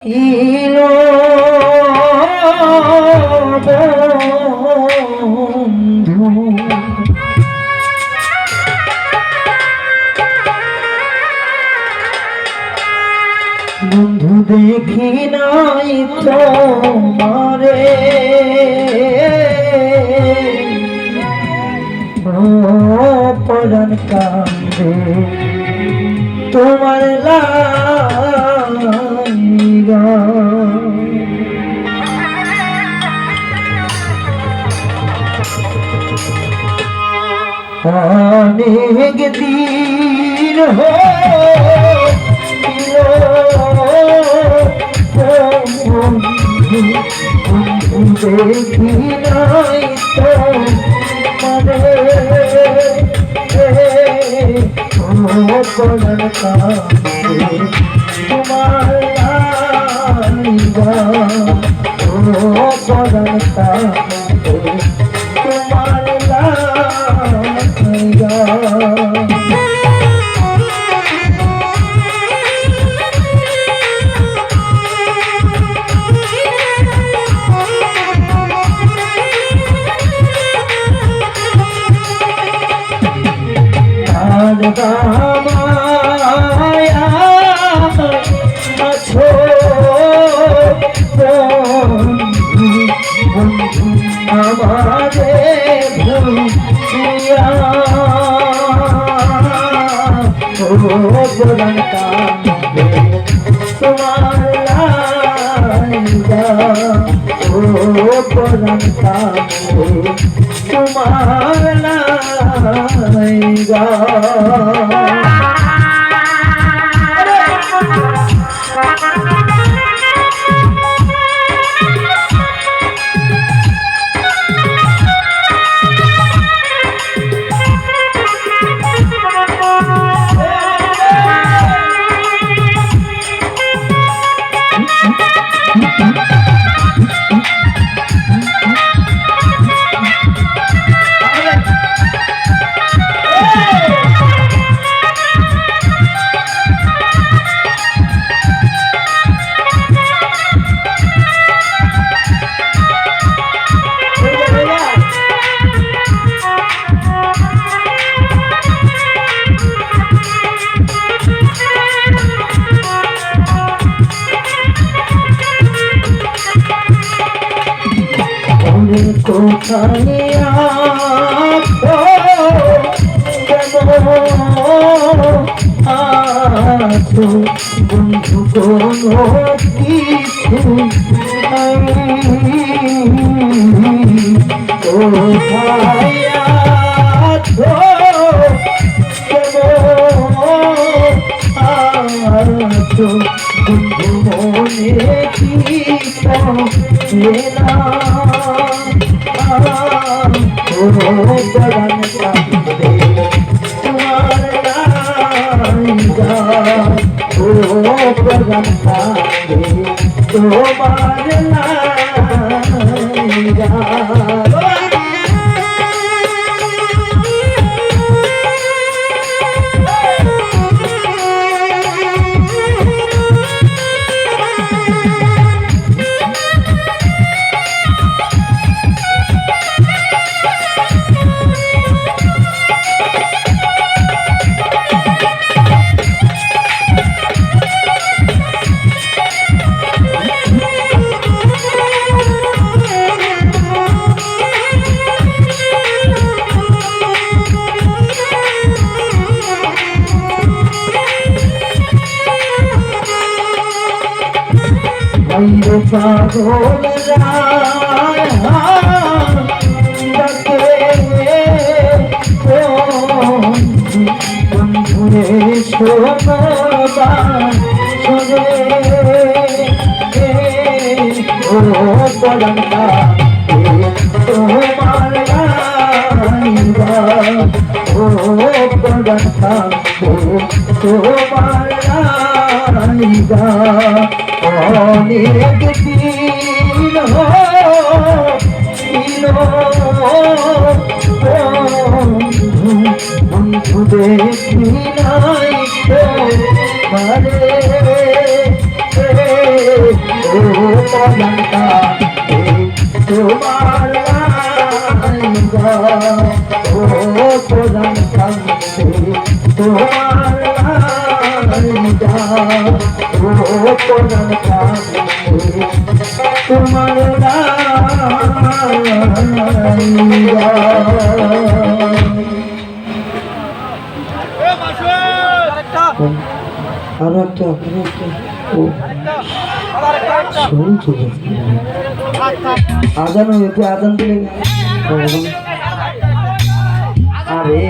Elo বন্ধু বন্ধু দেখি নাই তোমারে পরাণ কান্দে তোমার লাগা অনেক দিন হইল বন্ধু দেখি নাই তোমারে পরাণ কান্দে তোমার লাগা পরাণ কান্দে তোমার লাগা আছো বন্ধু আমারে ভুলিয়া পরাণ কান্দে তোমার লাগা পরাণ কান্দে তোমার লাগা কোথায় আছো বন্ধু কোনো কিছু কোথায় আছো আছো বন্ধু মনে কিছু না পরাণ কান্দে তোমার লাগা পরাণ কান্দে তোমার লাগা পাগল বন্ধুরে শোনবার শোনে ও পরাণ কান্দে তোমার লাগা ও পরাণ কান্দে তোমার লাগা অনেক দিন হইল বন্ধু দেখি নাই তোমারে পরাণটা তোমার লাইগা ও পরাণটা তোমার লাইগা ও পরাণটা তোমার লাইগা। আরো একটা শুনছো আজান হয়েছে আজান দিলে আরে